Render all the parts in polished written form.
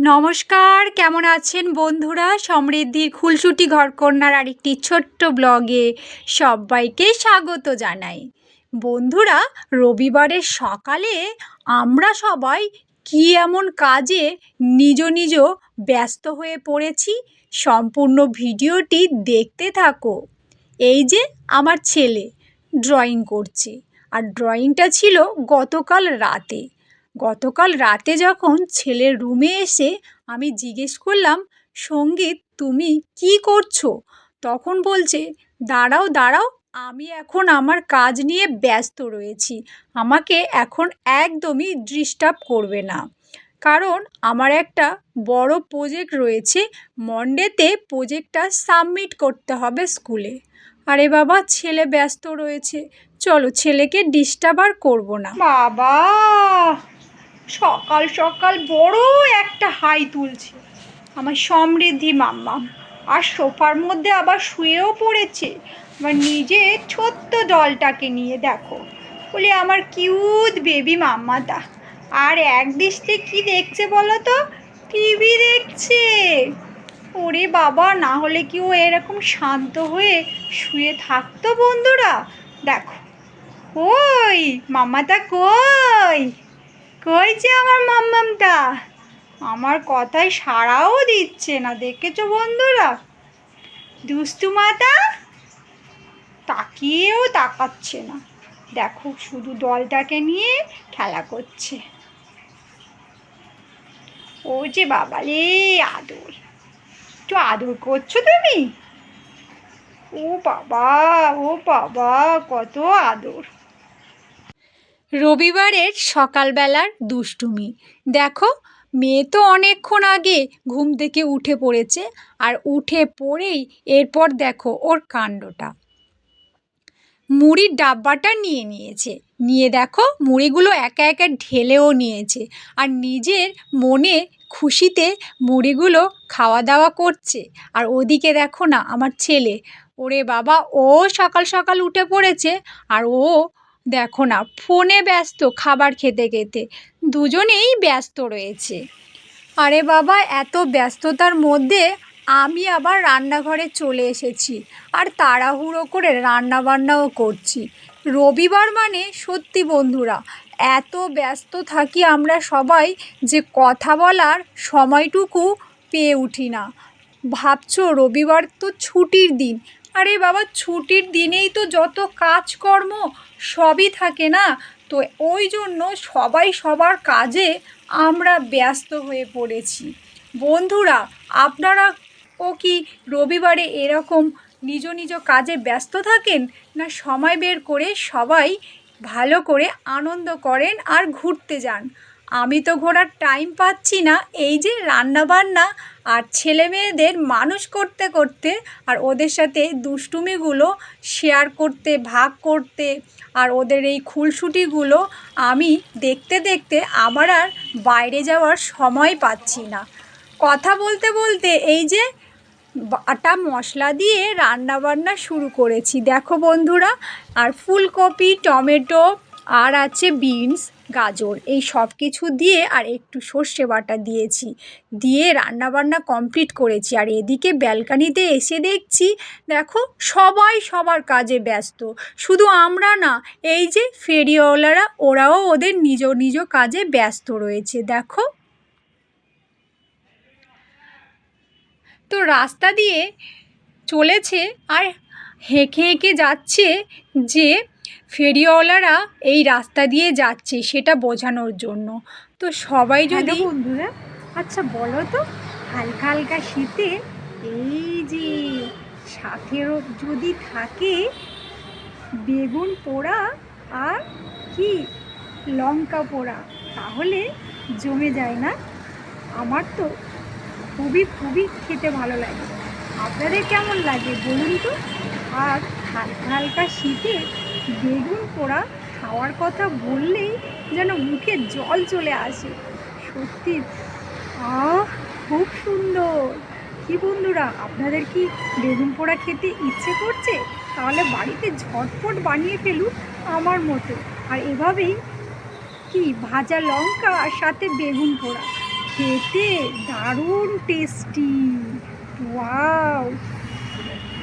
নমস্কার, কেমন আছেন বন্ধুরা? সমৃদ্ধির খুলসুটি ঘরকন্যার আরেকটি ছোট্ট ব্লগে সবাইকে স্বাগত জানাই। বন্ধুরা, রবিবারের সকালে আমরা সবাই কি এমন কাজে নিজ নিজ ব্যস্ত হয়ে পড়েছি, সম্পূর্ণ ভিডিওটি দেখতে থাকো। এই যে আমার ছেলে ড্রয়িং করছে, আর ড্রয়িংটা ছিল গতকাল রাতে যখন ছেলের রুমে এসে আমি জিজ্ঞেস করলাম, সঙ্গীত তুমি কি করছো? তখন বলছে, দাঁড়াও দাঁড়াও, আমি এখন আমার কাজ নিয়ে ব্যস্ত রয়েছি, আমাকে এখন একদমই ডিস্টার্ব করবে না, কারণ আমার একটা বড় প্রজেক্ট রয়েছে, মন্ডেতে প্রজেক্টটা সাবমিট করতে হবে স্কুলে। আরে বাবা, ছেলে ব্যস্ত রয়েছে, চলো ছেলেকে ডিস্টার্ব আর করবো না। বাবা, সকাল সকাল বড় একটা হাই তুলছে আমার সমৃদ্ধি মাম্মাম, আর সোফার মধ্যে আবার শুয়েও পড়েছে আমার নিজের ছোট্ট ডলটাকে নিয়ে। দেখো, বলে আমার কিউট বেবি মাম্মাটা। আর এক দৃষ্টি কি দেখছে বলো তো? টিভি দেখছে। ওরে বাবা, না হলে কি ও এরকম শান্ত হয়ে শুয়ে থাকতো বন্ধুরা? দেখো, ওই মাম্মাটা কই কইছে আমার মাম্মামটা, আমার কথায় সাড়াও দিচ্ছে না, দেখেছো বন্ধুরা? দুষ্টু মাতা তাকিয়েও তাকাচ্ছে না, দেখো শুধু ডলটাকে নিয়ে খেলা করছে। ও যে বাবালে, আদর, একটু আদর করছো তুমি? ও বাবা, ও বাবা, কত আদর। রবিবারের সকালবেলার দুষ্টুমি দেখো, মেয়ে তো অনেকক্ষণ আগে ঘুম থেকে উঠে পড়েছে, আর উঠে পড়েই এরপর দেখো ওর কাণ্ডটা, মুড়ির ডাব্বাটা নিয়ে দেখো মুড়িগুলো একা একা ঢেলেও নিয়েছে, আর নিজের মনে খুশিতে মুড়িগুলো খাওয়া দাওয়া করছে। আর ওদিকে দেখো না আমার ছেলে, ওরে বাবা, ও সকাল সকাল উঠে পড়েছে, আর ও দেখো না ফোনে ব্যস্ত, খাবার খেতে খেতে দুজনেই ব্যস্ত রয়েছে। আরে বাবা, এত ব্যস্ততার মধ্যে আমি আবার রান্নাঘরে চলে এসেছি, আর তাড়াহুড়ো করে রান্নাবান্নাও করছি। রবিবার মানে সত্যি বন্ধুরা, এত ব্যস্ত থাকি আমরা সবাই যে কথা বলার সময়টুকু পেয়ে উঠি না। ভাবছো রবিবার তো ছুটির দিন, আরে বাবা ছুটির দিনেই তো যত কাজকর্ম সবই থাকে না, তো ওই জন্য সবাই সবার কাজে আমরা ব্যস্ত হয়ে পড়েছি। বন্ধুরা, আপনারাও কি রবিবারে এরকম নিজ নিজ কাজে ব্যস্ত থাকেন, না সময় বের করে সবাই ভালো করে আনন্দ করেন আর ঘুরতে যান? আমি তো ঘোরার টাইম পাচ্ছি না, এই যে রান্নাবান্না আর ছেলে মেয়েদের মানুষ করতে করতে, আর ওদের সাথে দুষ্টুমিগুলো শেয়ার করতে, ভাগ করতে, আর ওদের এই খুনসুটিগুলো আমি দেখতে দেখতে আমার আর বাইরে যাওয়ার সময় পাচ্ছি না। কথা বলতে বলতে এই যে বাটা মশলা দিয়ে রান্নাবান্না শুরু করেছি দেখো বন্ধুরা, আর ফুলকপি, টমেটো, আর আছে বিনস, গাজর, এই সব কিছু দিয়ে আর একটু সর্ষে বাটা দিয়েছি, দিয়ে রান্নাবান্না কমপ্লিট করেছি। আর এদিকে ব্যালকানিতে এসে দেখছি, দেখো সবাই সবার কাজে ব্যস্ত, শুধু আমরা না, এই যে ফেরিওয়ালারা ওরাও ওদের নিজ নিজ কাজে ব্যস্ত রয়েছে। দেখো, তো রাস্তা দিয়ে চলেছে আর হেঁকে হেঁকে যাচ্ছে, যে ফেরিওয়ালারা এই রাস্তা দিয়ে যাচ্ছে সেটা বোঝানোর জন্য। তো সবাই যদি বন্ধুরা, আচ্ছা বলো তো, হালকা হালকা শীতে এই যে সাথেও যদি থাকে বেগুন পোড়া আর কি লঙ্কা পোড়া, তাহলে জমে যায় না? আমার তো খুবই খুবই খেতে ভালো লাগে, আপনাদের কেমন লাগে বলুন তো? আর হালকা হালকা শীতে বেগুন পোড়া খাওয়ার কথা বললেই যেন মুখে জল চলে আসে, সত্যি খুব সুন্দর। কি বন্ধুরা, আপনাদের কি বেগুন পোড়া খেতে ইচ্ছে করছে? তাহলে বাড়িতে ঝটপট বানিয়ে ফেলুন আমার মতো, আর এভাবেই কি ভাজা লঙ্কা আর সাথে বেগুন পোড়া খেতে দারুণ টেস্টি। ওয়াও!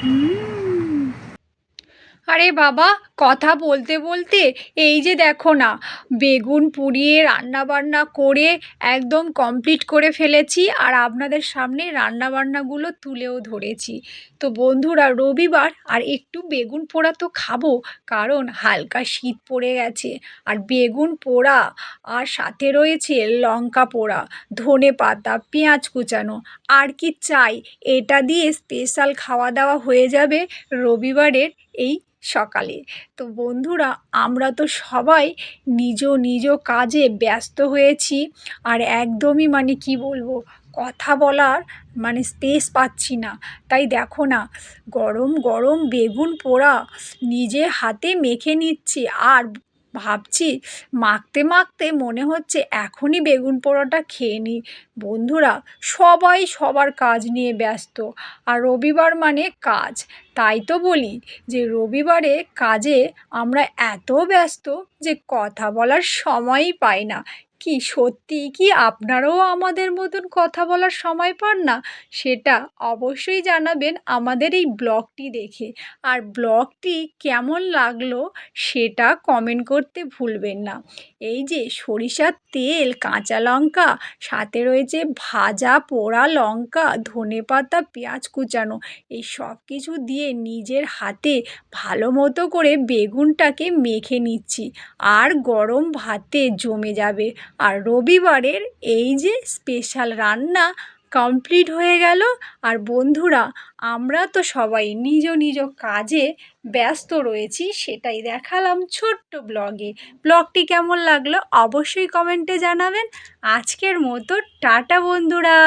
হুম। আরে বাবা, কথা বলতে বলতে এই যে দেখো না, বেগুন পুড়িয়ে রান্নাবান্না করে একদম কমপ্লিট করে ফেলেছি, আর আপনাদের সামনে রান্নাবান্নাগুলো তুলেও ধরেছি। তো বন্ধুরা, রবিবার আর একটু বেগুন পোড়া তো খাবো, কারণ হালকা শীত পড়ে গেছে। আর বেগুন পোড়া আর সাথে রয়েছে লঙ্কা পোড়া, ধনেপাতা, পেঁয়াজ কুচানো, আর কি চাই। এটা দিয়ে স্পেশাল খাওয়া দাওয়া হয়ে যাবে রবিবারের এই সকালে। তো বন্ধুরা, আমরা তো সবাই নিজ নিজ কাজে ব্যস্ত হয়েছি, আর একদমই মানে কি বলবো, কথা বলার মানে স্পেস পাচ্ছি না। তাই দেখো না, গরম গরম বেগুন পোড়া নিজে হাতে মেখে নিচ্ছি, আর ভাবছি মাখতে মাখতে মনে হচ্ছে এখনই বেগুন পোড়াটা খেয়ে নিই। বন্ধুরা, সবাই সবার কাজ নিয়ে ব্যস্ত, আর রবিবার মানে কাজ। তাই তো বলি যে রবিবারে কাজে আমরা এত ব্যস্ত যে কথা বলার সময়ই পাই না। কি সত্যি কি আপনারাও আমাদের মতন কথা বলার সময় পান না? সেটা অবশ্যই জানাবেন আমাদের এই ব্লগটি দেখে। আর ব্লগটি কেমন লাগলো সেটা কমেন্ট করতে ভুলবেন না। এই যে সরিষার তেল, কাঁচা লঙ্কা, সাথে রয়েছে ভাজা পোড়া লঙ্কা, ধনেপাতা, পেঁয়াজ কুচানো, এই সব কিছু দিয়ে নিজের হাতে ভালো মতো করে বেগুনটাকে মেখে নিচ্ছি, আর গরম ভাতে জমে যাবে। আর রবিবারের এই যে স্পেশাল রান্না কমপ্লিট হয়ে গেল। আর বন্ধুরা, আমরা তো সবাই নিজ নিজ কাজে ব্যস্ত রয়েছি, সেটাই দেখালাম ছোট্ট ব্লগে। ব্লগটি কেমন লাগলো অবশ্যই কমেন্টে জানাবেন। আজকের মতো টাটা বন্ধুরা।